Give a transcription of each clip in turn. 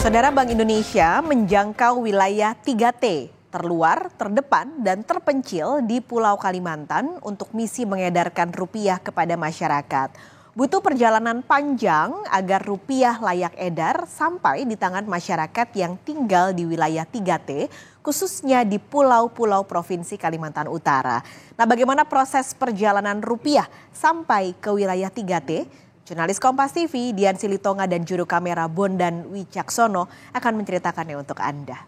Saudara, Bank Indonesia menjangkau wilayah 3T, terluar, terdepan, dan terpencil di Pulau Kalimantan untuk misi mengedarkan rupiah kepada masyarakat. Butuh perjalanan panjang agar rupiah layak edar sampai di tangan masyarakat yang tinggal di wilayah 3T, khususnya di pulau-pulau Provinsi Kalimantan Utara. Nah, bagaimana proses perjalanan rupiah sampai ke wilayah 3T? Jurnalis Kompas TV, Dian Silitonga dan juru kamera Bondan Wicaksono akan menceritakannya untuk Anda.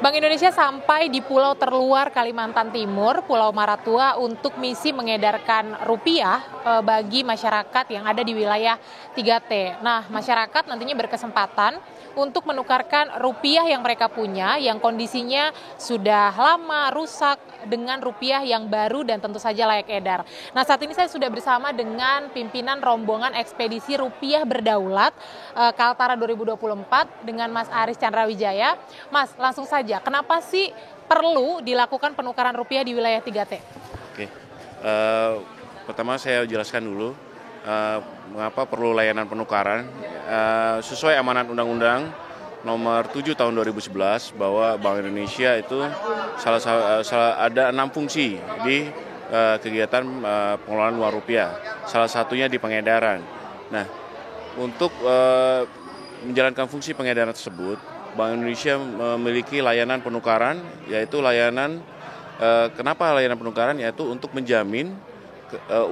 Bank Indonesia sampai di pulau terluar Kalimantan Timur, Pulau Maratua, untuk misi mengedarkan rupiah bagi masyarakat yang ada di wilayah 3T. Nah, masyarakat nantinya berkesempatan untuk menukarkan rupiah yang mereka punya, yang kondisinya sudah lama, rusak, dengan rupiah yang baru dan tentu saja layak edar. Nah, saat ini saya sudah bersama dengan pimpinan rombongan ekspedisi rupiah berdaulat Kaltara 2024 dengan Mas Aris Candrawijaya. Mas, langsung saja, kenapa sih perlu dilakukan penukaran rupiah di wilayah 3T? Oke, pertama saya jelaskan dulu mengapa perlu layanan penukaran. Sesuai amanat Undang-Undang Nomor 7 tahun 2011 bahwa Bank Indonesia itu ada 6 fungsi di kegiatan pengelolaan uang rupiah. Salah satunya di pengedaran. Nah, untuk menjalankan fungsi pengedaran tersebut, Bank Indonesia memiliki layanan penukaran, yaitu layanan kenapa layanan penukaran, yaitu untuk menjamin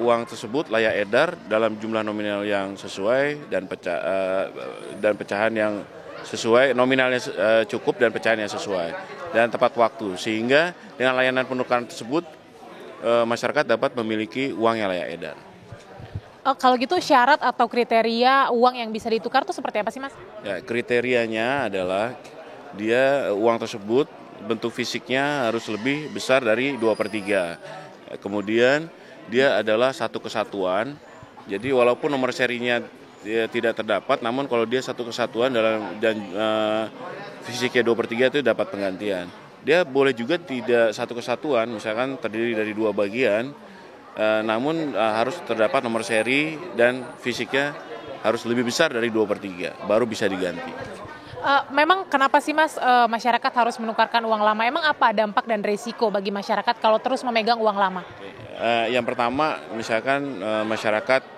uang tersebut layak edar dalam jumlah nominal yang sesuai dan pecahan yang sesuai, nominalnya cukup dan pecahan yang sesuai dan tepat waktu, sehingga dengan layanan penukaran tersebut masyarakat dapat memiliki uang yang layak edar. Kalau gitu syarat atau kriteria uang yang bisa ditukar itu seperti apa sih, Mas? Ya, kriterianya adalah dia uang tersebut bentuk fisiknya harus lebih besar dari 2/3. Kemudian dia adalah satu kesatuan. Jadi walaupun nomor serinya tidak terdapat, namun kalau dia satu kesatuan dan fisiknya 2/3 itu dapat penggantian. Dia boleh juga tidak satu kesatuan, misalkan terdiri dari 2 bagian, namun harus terdapat nomor seri dan fisiknya harus lebih besar dari 2/3, baru bisa diganti. Memang kenapa sih, Mas, masyarakat harus menukarkan uang lama? Emang apa dampak dan resiko bagi masyarakat kalau terus memegang uang lama? Yang pertama, misalkan masyarakat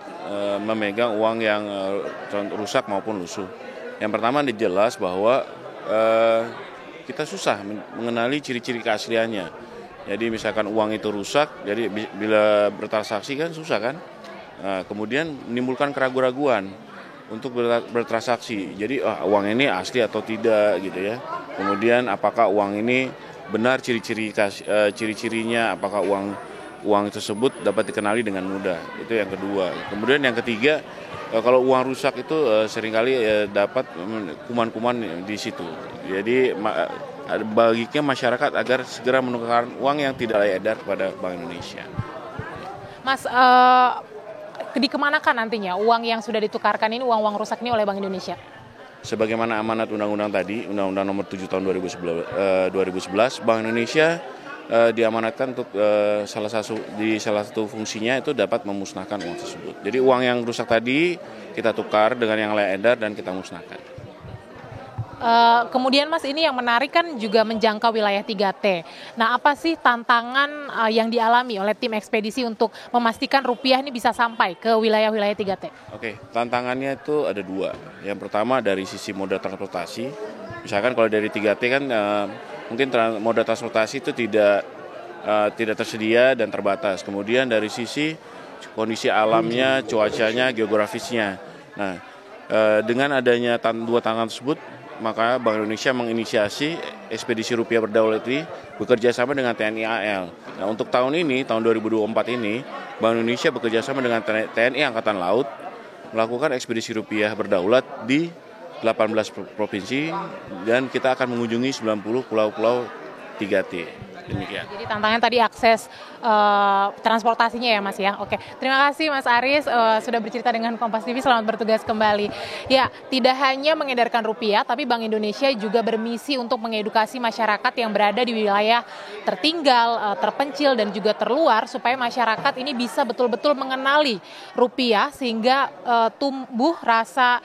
memegang uang yang rusak maupun lusuh. Yang pertama jelas bahwa kita susah mengenali ciri-ciri keasliannya. Jadi misalkan uang itu rusak, jadi bila bertransaksi kan susah kan. Kemudian menimbulkan keraguan-raguan untuk bertransaksi. Jadi uang ini asli atau tidak gitu ya. Kemudian apakah uang ini benar ciri-cirinya, apakah uang tersebut dapat dikenali dengan mudah. Itu yang kedua. Kemudian yang ketiga, kalau uang rusak itu seringkali dapat kuman-kuman di situ. Jadi baiknya masyarakat agar segera menukarkan uang yang tidak layak edar kepada Bank Indonesia. Mas, dikemanakan nantinya uang yang sudah ditukarkan ini, uang-uang rusak ini oleh Bank Indonesia? Sebagaimana amanat undang-undang tadi, Undang-Undang Nomor 7 tahun 2011, Bank Indonesia diamanatkan untuk salah satu fungsinya itu dapat memusnahkan uang tersebut. Jadi uang yang rusak tadi kita tukar dengan yang layak edar dan kita musnahkan. Kemudian, Mas, ini yang menarik kan juga menjangkau wilayah 3T. Nah, apa sih tantangan yang dialami oleh tim ekspedisi untuk memastikan rupiah ini bisa sampai ke wilayah-wilayah 3T? Oke, tantangannya itu ada 2. Yang pertama dari sisi moda transportasi. Misalkan kalau dari 3T kan mungkin moda transportasi itu tidak tersedia dan terbatas. Kemudian dari sisi kondisi alamnya, cuacanya, geografisnya. Nah, dengan adanya 2 tantangan tersebut, maka Bank Indonesia menginisiasi ekspedisi rupiah berdaulat ini bekerja sama dengan TNI AL. Nah, untuk tahun ini, tahun 2024 ini, Bank Indonesia bekerja sama dengan TNI Angkatan Laut melakukan ekspedisi rupiah berdaulat di 18 provinsi dan kita akan mengunjungi 90 pulau-pulau 3T. Demikian. Jadi tantangannya tadi akses transportasinya ya Mas ya. Oke, terima kasih Mas Aris sudah bercerita dengan Kompas TV. Selamat bertugas kembali. Ya, tidak hanya mengedarkan rupiah, tapi Bank Indonesia juga bermisi untuk mengedukasi masyarakat yang berada di wilayah tertinggal, terpencil dan juga terluar supaya masyarakat ini bisa betul-betul mengenali rupiah sehingga tumbuh rasa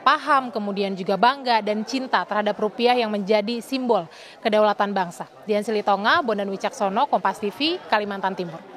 paham, kemudian juga bangga dan cinta terhadap rupiah yang menjadi simbol kedaulatan bangsa. Dian Silitonga, Bondan Wicaksono, Kompas TV, Kalimantan Timur.